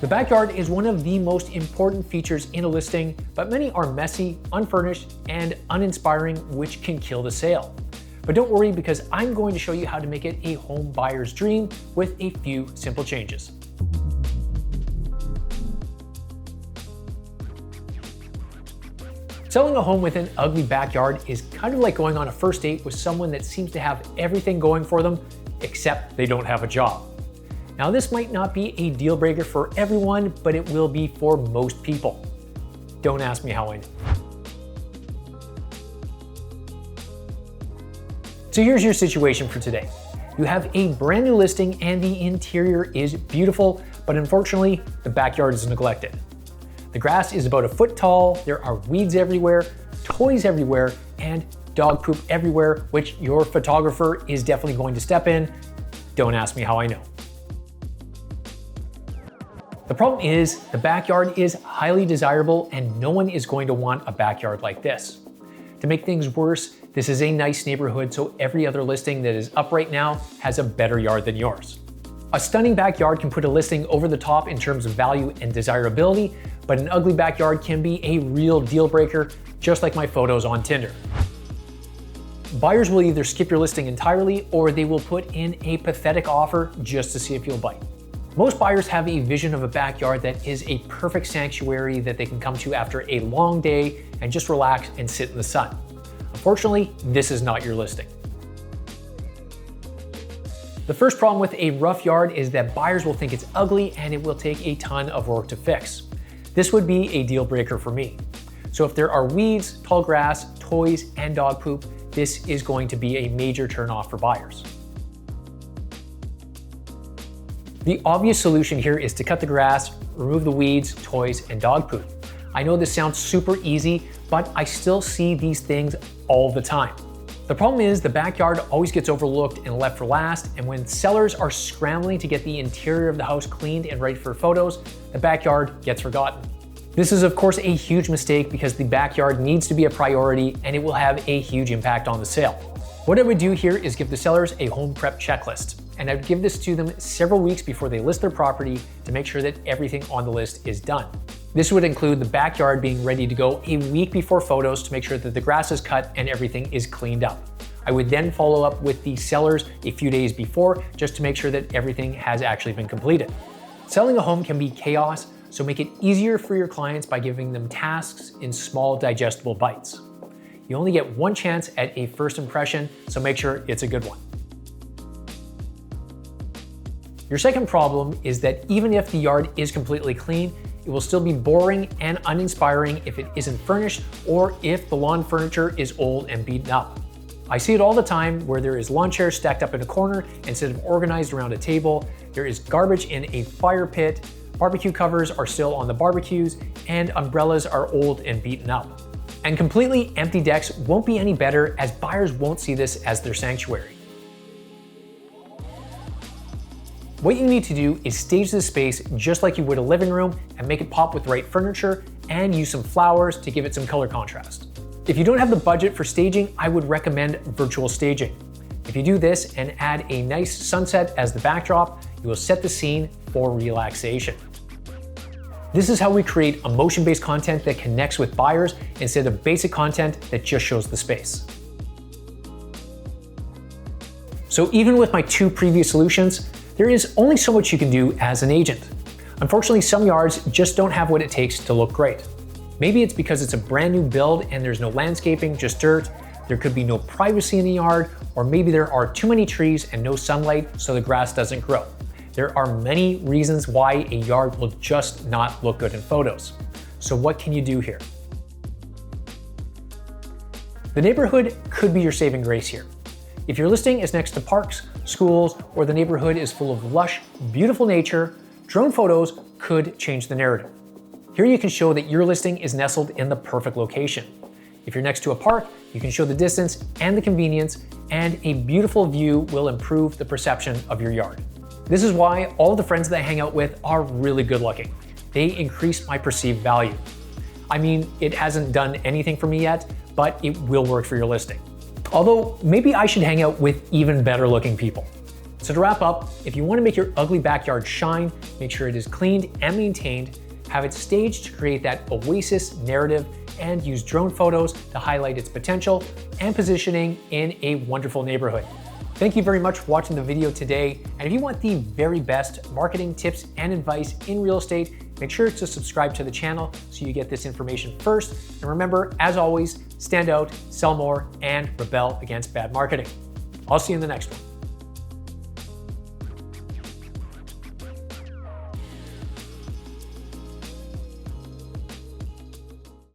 The backyard is one of the most important features in a listing, but many are messy, unfurnished, and uninspiring, which can kill the sale. But don't worry, because I'm going to show you how to make it a home buyer's dream with a few simple changes. Selling a home with an ugly backyard is kind of like going on a first date with someone that seems to have everything going for them, except they don't have a job. Now, this might not be a deal breaker for everyone, but it will be for most people. Don't ask me how I know. So here's your situation for today. You have a brand new listing and the interior is beautiful, but unfortunately, the backyard is neglected. The grass is about a foot tall, there are weeds everywhere, toys everywhere, and dog poop everywhere, which your photographer is definitely going to step in. Don't ask me how I know. The problem is the backyard is highly desirable and no one is going to want a backyard like this. To make things worse, this is a nice neighborhood, so every other listing that is up right now has a better yard than yours. A stunning backyard can put a listing over the top in terms of value and desirability, but an ugly backyard can be a real deal breaker, just like my photos on Tinder. Buyers will either skip your listing entirely or they will put in a pathetic offer just to see if you'll bite. Most buyers have a vision of a backyard that is a perfect sanctuary that they can come to after a long day and just relax and sit in the sun. Unfortunately, this is not your listing. The first problem with a rough yard is that buyers will think it's ugly and it will take a ton of work to fix. This would be a deal breaker for me. So if there are weeds, tall grass, toys, and dog poop, this is going to be a major turnoff for buyers. The obvious solution here is to cut the grass, remove the weeds, toys, and dog poop. I know this sounds super easy, but I still see these things all the time. The problem is the backyard always gets overlooked and left for last, and when sellers are scrambling to get the interior of the house cleaned and ready for photos, the backyard gets forgotten. This is of course a huge mistake because the backyard needs to be a priority and it will have a huge impact on the sale. What I would do here is give the sellers a home prep checklist, and I would give this to them several weeks before they list their property to make sure that everything on the list is done. This would include the backyard being ready to go a week before photos to make sure that the grass is cut and everything is cleaned up. I would then follow up with the sellers a few days before just to make sure that everything has actually been completed. Selling a home can be chaos, so make it easier for your clients by giving them tasks in small digestible bites. You only get one chance at a first impression, so make sure it's a good one. Your second problem is that even if the yard is completely clean, it will still be boring and uninspiring if it isn't furnished or if the lawn furniture is old and beaten up. I see it all the time where there is lawn chairs stacked up in a corner instead of organized around a table, there is garbage in a fire pit, barbecue covers are still on the barbecues, and umbrellas are old and beaten up. And completely empty decks won't be any better as buyers won't see this as their sanctuary. What you need to do is stage the space just like you would a living room and make it pop with the right furniture and use some flowers to give it some color contrast. If you don't have the budget for staging, I would recommend virtual staging. If you do this and add a nice sunset as the backdrop, you will set the scene for relaxation. This is how we create emotion-based content that connects with buyers instead of basic content that just shows the space. So even with my two previous solutions, there is only so much you can do as an agent. Unfortunately, some yards just don't have what it takes to look great. Maybe it's because it's a brand new build and there's no landscaping, just dirt. There could be no privacy in the yard, or maybe there are too many trees and no sunlight, so the grass doesn't grow. There are many reasons why a yard will just not look good in photos. So what can you do here? The neighborhood could be your saving grace here. If your listing is next to parks, schools, or the neighborhood is full of lush, beautiful nature, drone photos could change the narrative. Here you can show that your listing is nestled in the perfect location. If you're next to a park, you can show the distance and the convenience, and a beautiful view will improve the perception of your yard. This is why all the friends that I hang out with are really good looking. They increase my perceived value. I mean, it hasn't done anything for me yet, but it will work for your listing. Although maybe I should hang out with even better looking people. So to wrap up, if you want to make your ugly backyard shine, make sure it is cleaned and maintained, have it staged to create that oasis narrative, and use drone photos to highlight its potential and positioning in a wonderful neighborhood. Thank you very much for watching the video today. And if you want the very best marketing tips and advice in real estate, make sure to subscribe to the channel so you get this information first. And remember, as always, stand out, sell more, and rebel against bad marketing. I'll see you in the next one.